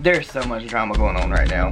There's so much drama going on right now.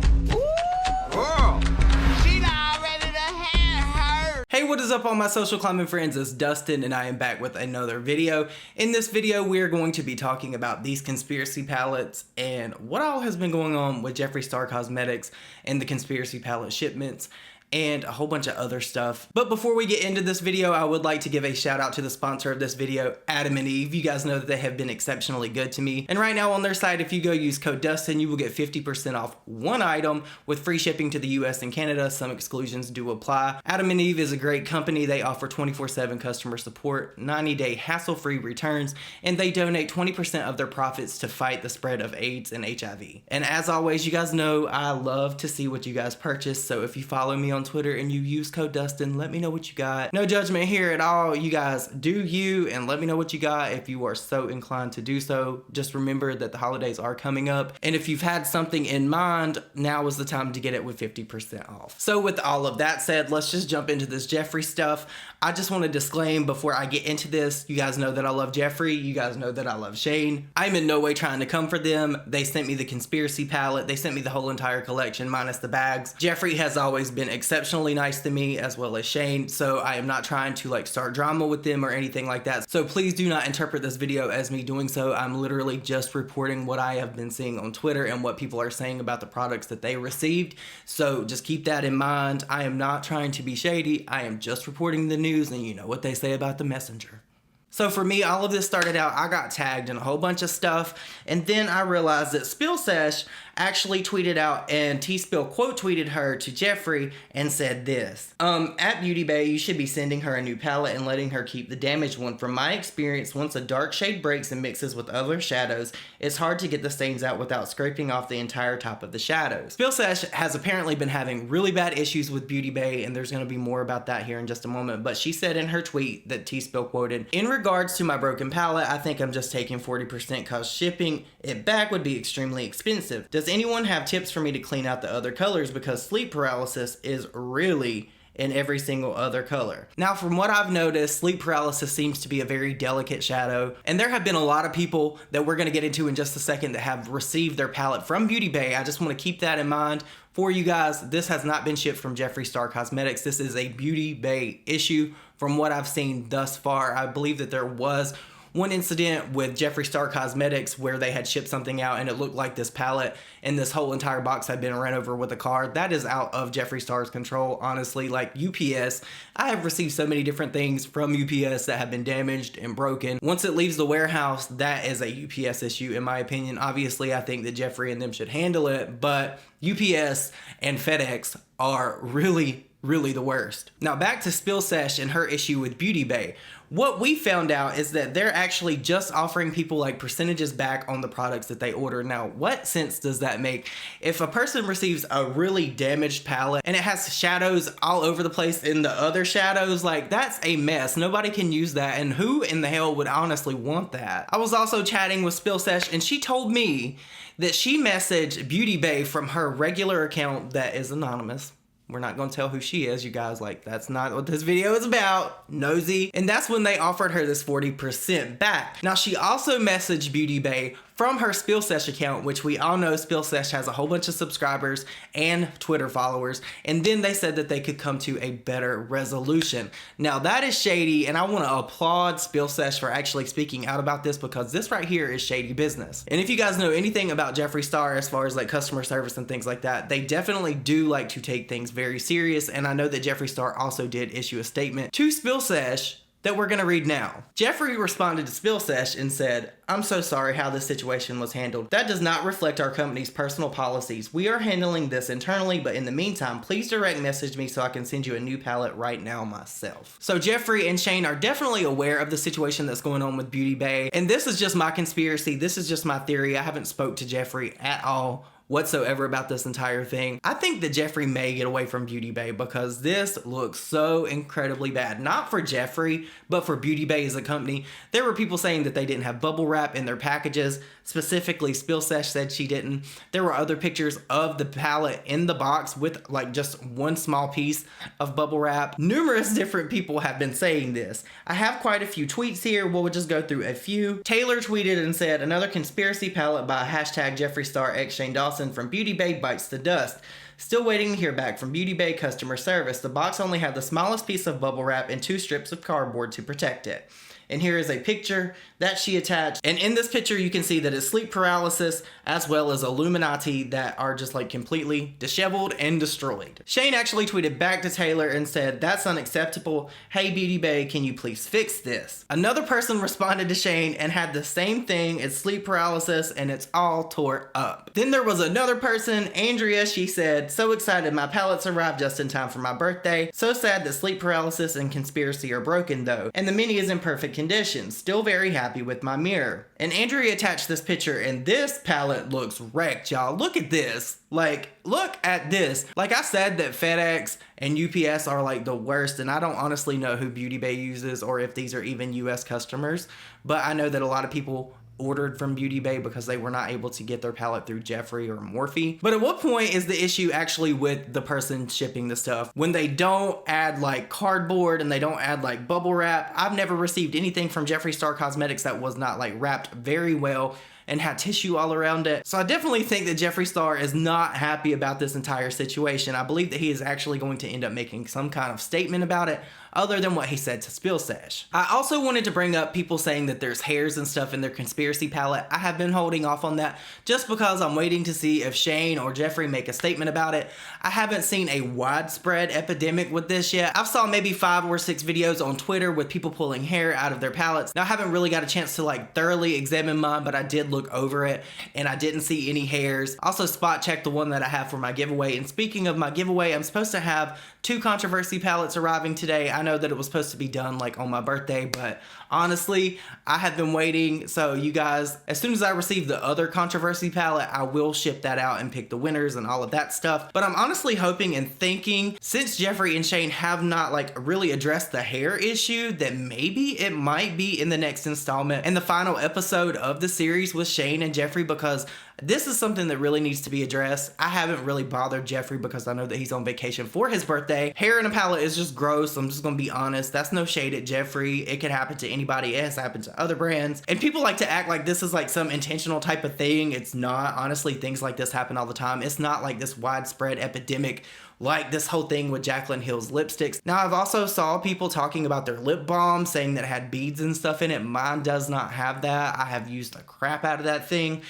Hey, what is up all my social climbing friends? It's Dustin and I am back with another video. In this video, we are going to be talking about these conspiracy palettes and what all has been going on with Jeffree Star Cosmetics and the conspiracy palette shipments and a whole bunch of other stuff. But before we get into this video, I would like to give a shout out to the sponsor of this video, Adam and Eve. You guys know that they have been exceptionally good to me. And right now on their site, if you go use code Dustin, you will get 50% off one item with free shipping to the US and Canada. Some exclusions do apply. Adam and Eve is a great company. They offer 24/7 customer support, 90-day hassle-free returns, and they donate 20% of their profits to fight the spread of AIDS and HIV. And as always, you guys know I love to see what you guys purchase. So if you follow me on Twitter and you use code Dustin, let me know what you got. No judgment here at all. You guys do you, and let me know what you got if you are so inclined to do so. Just remember that the holidays are coming up, and if you've had something in mind, now is the time to get it with 50% off. So with all of that said, let's just jump into this Jeffree stuff. I just want to disclaim before I get into this, you guys know that I love Jeffree, you guys know that I love Shane. I'm in no way trying to come for them. They sent me the conspiracy palette, they sent me the whole entire collection minus the bags. Jeffree has always been exceptionally nice to me, as well as Shane, so I am not trying to like start drama with them or anything like that. So please do not interpret this video as me doing so. I'm literally just reporting what I have been seeing on Twitter and what people are saying about the products that they received. So just keep that in mind. I am not trying to be shady. I am just reporting the news, and you know what they say about the messenger. So for me, all of this started out, I got tagged in a whole bunch of stuff, and then I realized that Spill Sesh actually tweeted out, and T-Spill quote tweeted her to Jeffree and said this. At Beauty Bay, you should be sending her a new palette and letting her keep the damaged one. From my experience, once a dark shade breaks and mixes with other shadows, it's hard to get the stains out without scraping off the entire top of the shadows. Spill Sesh has apparently been having really bad issues with Beauty Bay, and there's going to be more about that here in just a moment, but she said in her tweet that T-Spill quoted, "In regards to my broken palette, I think I'm just taking 40% cause shipping it back would be extremely expensive. Does anyone have tips for me to clean out the other colors, because sleep paralysis is really in every single other color." Now, from what I've noticed, sleep paralysis seems to be a very delicate shadow, and there have been a lot of people that we're going to get into in just a second that have received their palette from Beauty Bay. I just want to keep that in mind for you guys. This has not been shipped from Jeffree Star Cosmetics. This is a Beauty Bay issue from what I've seen thus far. I believe that there was one incident with Jeffree Star Cosmetics where they had shipped something out and it looked like this palette and this whole entire box had been run over with a car. That is out of Jeffree Star's control, honestly. Like UPS, I have received so many different things from UPS that have been damaged and broken. Once it leaves the warehouse, that is a UPS issue in my opinion. Obviously, I think that Jeffree and them should handle it, but UPS and FedEx are really the worst. Now back to Spill Sesh and her issue with Beauty Bay. What we found out is that they're actually just offering people like percentages back on the products that they order. Now, what sense does that make? If a person receives a really damaged palette and it has shadows all over the place in the other shadows, like that's a mess. Nobody can use that, and who in the hell would honestly want that? I was also chatting with Spill Sesh and she told me that she messaged Beauty Bay from her regular account that is anonymous. We're not going to tell who she is, you guys. Like, that's not what this video is about. Nosy. And that's when they offered her this 40% back. Now, she also messaged Beauty Bay from her Spill Sesh account, which we all know Spill Sesh has a whole bunch of subscribers and Twitter followers. And then they said that they could come to a better resolution. Now, that is shady, and I want to applaud Spill Sesh for actually speaking out about this, because this right here is shady business. And if you guys know anything about Jeffree Star as far as like customer service and things like that, they definitely do like to take things very serious. And I know that Jeffree Star also did issue a statement to Spill Sesh that we're gonna read now. Jeffree responded to Spill Sesh and said, "I'm so sorry how this situation was handled. That does not reflect our company's personal policies. We are handling this internally, but in the meantime, please direct message me so I can send you a new palette right now myself." So Jeffree and Shane are definitely aware of the situation that's going on with Beauty Bay. And this is just my conspiracy. This is just my theory. I haven't spoke to Jeffree at all whatsoever about this entire thing. I think that Jeffree may get away from Beauty Bay because this looks so incredibly bad. Not for Jeffree, but for Beauty Bay as a company. There were people saying that they didn't have bubble wrap in their packages. Specifically, Spill Sesh said she didn't. There were other pictures of the palette in the box with like just one small piece of bubble wrap. Numerous different people have been saying this. I have quite a few tweets here. We'll just go through a few. Taylor tweeted and said, another conspiracy palette by hashtag Jeffree Star x Shane Dawson from Beauty Bay bites the dust. Still waiting to hear back from Beauty Bay customer service. The box only had the smallest piece of bubble wrap and 2 strips of cardboard to protect it. And here is a picture that she attached. And in this picture, you can see that it's sleep paralysis as well as Illuminati that are just like completely disheveled and destroyed. Shane actually tweeted back to Taylor and said, that's unacceptable. Hey, Beauty Bay, can you please fix this? Another person responded to Shane and had the same thing. It's sleep paralysis and it's all tore up. Then there was another person, Andrea. She said, so excited my palettes arrived just in time for my birthday. So sad that sleep paralysis and conspiracy are broken though. And the mini is in perfect condition. Still very happy with my mirror. And Andrea attached this picture and this palette looks wrecked, y'all. Look at this. Like, look at this. Like I said that FedEx and UPS are like the worst, and I don't honestly know who Beauty Bay uses or if these are even US customers, but I know that a lot of people ordered from Beauty Bay because they were not able to get their palette through Jeffree or Morphe. But at what point is the issue actually with the person shipping the stuff? When they don't add like cardboard and they don't add like bubble wrap. I've never received anything from Jeffree Star Cosmetics that was not like wrapped very well and had tissue all around it. So I definitely think that Jeffree Star is not happy about this entire situation. I believe that he is actually going to end up making some kind of statement about it other than what he said to Spill Sesh. I also wanted to bring up people saying that there's hairs and stuff in their conspiracy palette. I have been holding off on that just because I'm waiting to see if Shane or Jeffree make a statement about it. I haven't seen a widespread epidemic with this yet. I've saw maybe 5 or 6 videos on Twitter with people pulling hair out of their palettes. Now I haven't really got a chance to like thoroughly examine mine, but I did look over it and I didn't see any hairs. Also spot checked the one that I have for my giveaway. And speaking of my giveaway, I'm supposed to have 2 controversy palettes arriving today. I know that it was supposed to be done like on my birthday, but honestly, I have been waiting. So you guys, as soon as I receive the other controversy palette, I will ship that out and pick the winners and all of that stuff. But I'm honestly hoping and thinking, since Jeffree and Shane have not like really addressed the hair issue, that maybe it might be in the next installment and the final episode of the series with Shane and Jeffree, because this is something that really needs to be addressed. I haven't really bothered Jeffree because I know that he's on vacation for his birthday. Hair in a palette is just gross. I'm just gonna be honest. That's no shade at Jeffree. It could happen to anybody. It has happened to other brands. And people like to act like this is like some intentional type of thing. It's not. Honestly, things like this happen all the time. It's not like this widespread epidemic like this whole thing with Jaclyn Hill's lipsticks. Now, I've also saw people talking about their lip balm, saying that it had beads and stuff in it. Mine does not have that. I have used the crap out of that thing.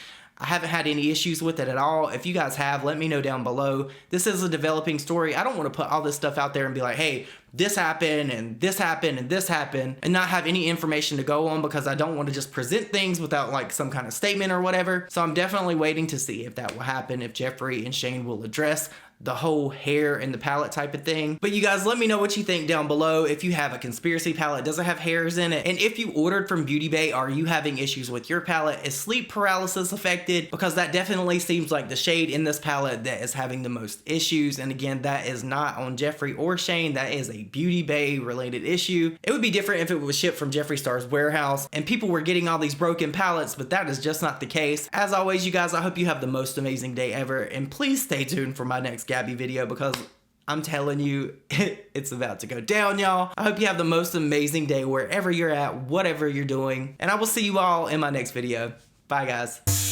I haven't had any issues with it at all. If you guys have, let me know down below. This is a developing story. I don't want to put all this stuff out there and be like, hey, this happened and this happened and this happened, and not have any information to go on, because I don't want to just present things without like some kind of statement or whatever. So I'm definitely waiting to see if that will happen, if Jeffree and Shane will address the whole hair and the palette type of thing. But you guys, let me know what you think down below. If you have a conspiracy palette, does it have hairs in it? And if you ordered from Beauty Bay, are you having issues with your palette? Is sleep paralysis affected? Because that definitely seems like the shade in this palette that is having the most issues. And again, that is not on Jeffree or Shane. That is a Beauty Bay related issue. It would be different if it was shipped from Jeffree Star's warehouse and people were getting all these broken palettes, but that is just not the case. As always, you guys, I hope you have the most amazing day ever, and please stay tuned for my next Gabby video, because I'm telling you, it's about to go down, y'all. I hope you have the most amazing day wherever you're at, whatever you're doing, and I will see you all in my next video. Bye, guys.